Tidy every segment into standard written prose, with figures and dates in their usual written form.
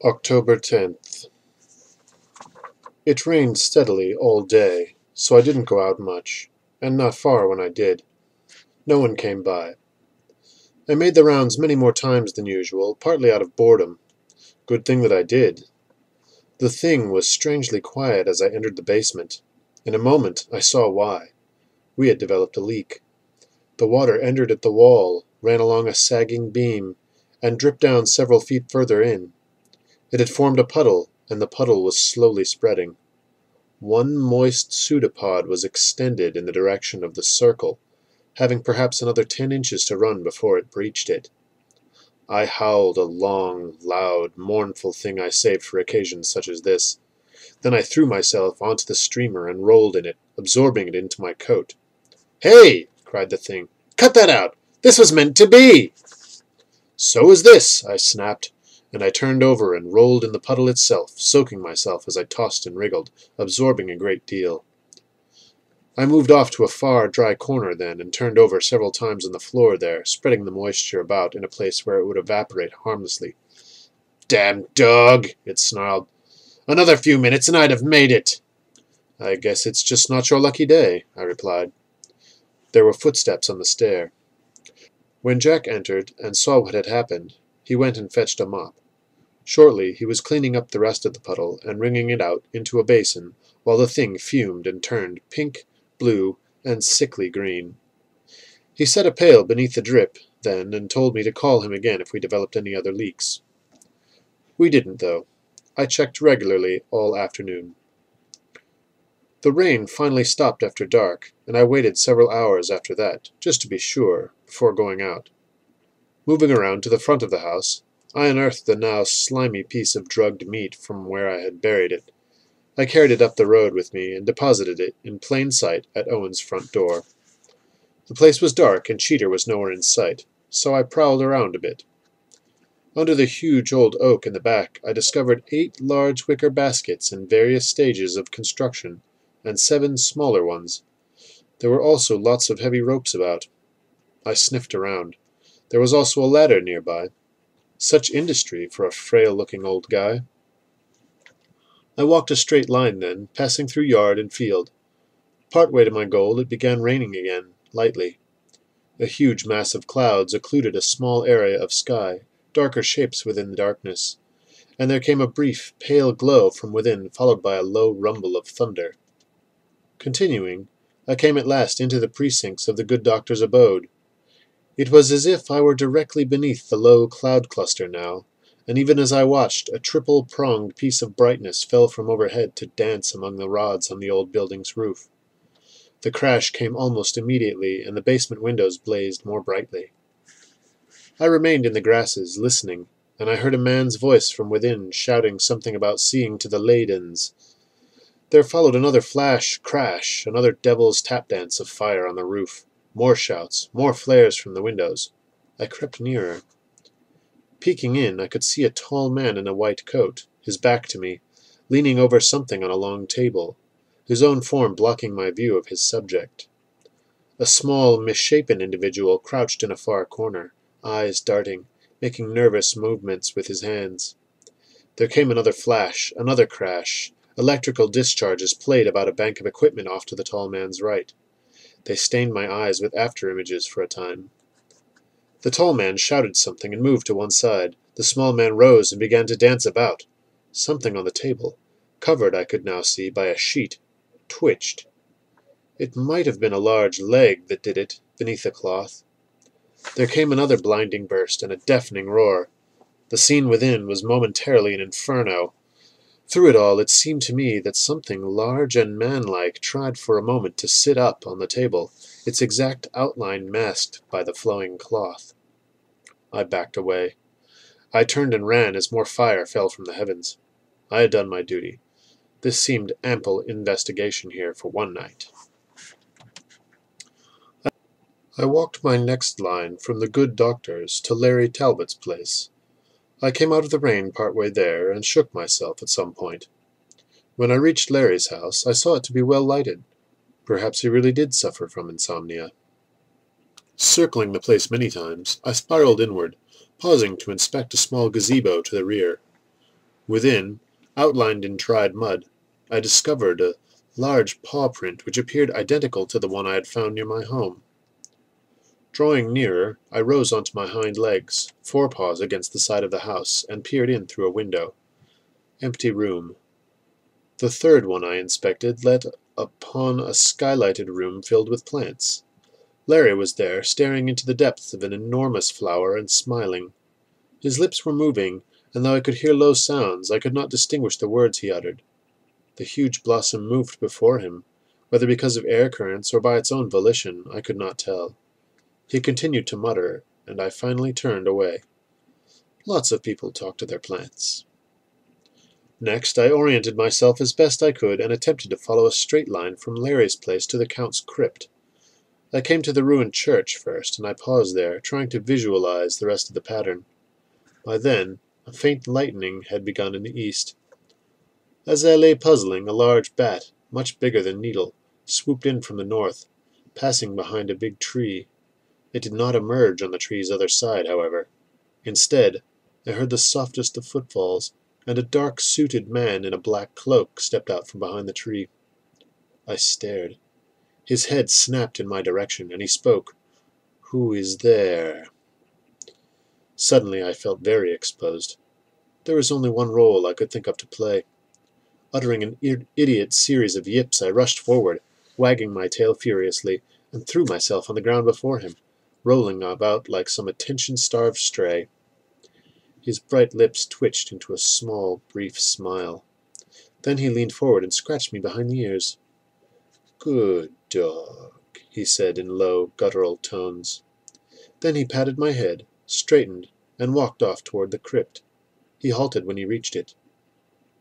October 10th. It rained steadily all day, so I didn't go out much, and not far when I did. No one came by. I made the rounds many more times than usual, partly out of boredom. Good thing that I did. The thing was strangely quiet as I entered the basement. In a moment I saw why. We had developed a leak. The water entered at the wall, ran along a sagging beam, and dripped down several feet further in. It had formed a puddle, and the puddle was slowly spreading. One moist pseudopod was extended in the direction of the circle, having perhaps another 10 inches to run before it breached it. I howled, a long, loud, mournful thing I saved for occasions such as this. Then I threw myself onto the streamer and rolled in it, absorbing it into my coat. "Hey!" cried the thing. "Cut that out! This was meant to be!" "So is this!" I snapped, and I turned over and rolled in the puddle itself, soaking myself as I tossed and wriggled, absorbing a great deal. I moved off to a far, dry corner then, and turned over several times on the floor there, spreading the moisture about in a place where it would evaporate harmlessly. "Damn dog!" it snarled. "Another few minutes and I'd have made it!" "I guess it's just not your lucky day," I replied. There were footsteps on the stair. When Jack entered and saw what had happened, he went and fetched a mop. Shortly he was cleaning up the rest of the puddle and wringing it out into a basin, while the thing fumed and turned pink, blue, and sickly green. He set a pail beneath the drip, then, and told me to call him again if we developed any other leaks. We didn't, though. I checked regularly all afternoon. The rain finally stopped after dark, and I waited several hours after that, just to be sure, before going out. Moving around to the front of the house, I unearthed the now slimy piece of drugged meat from where I had buried it. I carried it up the road with me and deposited it in plain sight at Owen's front door. The place was dark and Cheater was nowhere in sight, so I prowled around a bit. Under the huge old oak in the back I discovered 8 large wicker baskets in various stages of construction, and 7 smaller ones. There were also lots of heavy ropes about. I sniffed around. There was also a ladder nearby. Such industry for a frail-looking old guy. I walked a straight line then, passing through yard and field. Part way to my goal it began raining again, lightly. A huge mass of clouds occluded a small area of sky, darker shapes within the darkness, and there came a brief, pale glow from within, followed by a low rumble of thunder. Continuing, I came at last into the precincts of the good doctor's abode. It was as if I were directly beneath the low cloud cluster now, and even as I watched, a triple-pronged piece of brightness fell from overhead to dance among the rods on the old building's roof. The crash came almost immediately, and the basement windows blazed more brightly. I remained in the grasses, listening, and I heard a man's voice from within shouting something about seeing to the Leydens. There followed another flash, crash, another devil's tap dance of fire on the roof. More shouts, more flares from the windows. I crept nearer. Peeking in, I could see a tall man in a white coat, his back to me, leaning over something on a long table, his own form blocking my view of his subject. A small, misshapen individual crouched in a far corner, eyes darting, making nervous movements with his hands. There came another flash, another crash. Electrical discharges played about a bank of equipment off to the tall man's right. They stained my eyes with after-images for a time. The tall man shouted something and moved to one side. The small man rose and began to dance about. Something on the table, covered, I could now see, by a sheet, twitched. It might have been a large leg that did it, beneath the cloth. There came another blinding burst and a deafening roar. The scene within was momentarily an inferno. Through it all it seemed to me that something large and manlike tried for a moment to sit up on the table, its exact outline masked by the flowing cloth. I backed away. I turned and ran as more fire fell from the heavens. I had done my duty. This seemed ample investigation here for one night. I walked my next line from the good doctor's to Larry Talbot's place. I came out of the rain part way there, and shook myself at some point. When I reached Larry's house, I saw it to be well lighted. Perhaps he really did suffer from insomnia. Circling the place many times, I spiraled inward, pausing to inspect a small gazebo to the rear. Within, outlined in dried mud, I discovered a large paw print which appeared identical to the one I had found near my home. Drawing nearer, I rose onto my hind legs, forepaws against the side of the house, and peered in through a window. Empty room. The third one I inspected led upon a skylighted room filled with plants. Larry was there, staring into the depths of an enormous flower and smiling. His lips were moving, and though I could hear low sounds, I could not distinguish the words he uttered. The huge blossom moved before him. Whether because of air currents or by its own volition, I could not tell. He continued to mutter, and I finally turned away. Lots of people talk to their plants. Next, I oriented myself as best I could and attempted to follow a straight line from Larry's place to the Count's crypt. I came to the ruined church first, and I paused there, trying to visualize the rest of the pattern. By then, a faint lightening had begun in the east. As I lay puzzling, a large bat, much bigger than Needle, swooped in from the north, passing behind a big tree. It did not emerge on the tree's other side, however. Instead, I heard the softest of footfalls, and a dark-suited man in a black cloak stepped out from behind the tree. I stared. His head snapped in my direction, and he spoke. "Who is there?" Suddenly I felt very exposed. There was only one role I could think of to play. Uttering an idiot series of yips, I rushed forward, wagging my tail furiously, and threw myself on the ground before him, rolling about like some attention-starved stray. His bright lips twitched into a small, brief smile. Then he leaned forward and scratched me behind the ears. "Good dog," he said in low, guttural tones. Then he patted my head, straightened, and walked off toward the crypt. He halted when he reached it.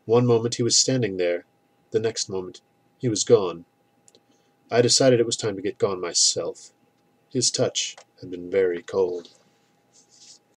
One moment he was standing there, the next moment he was gone. I decided it was time to get gone myself. His touch had been very cold.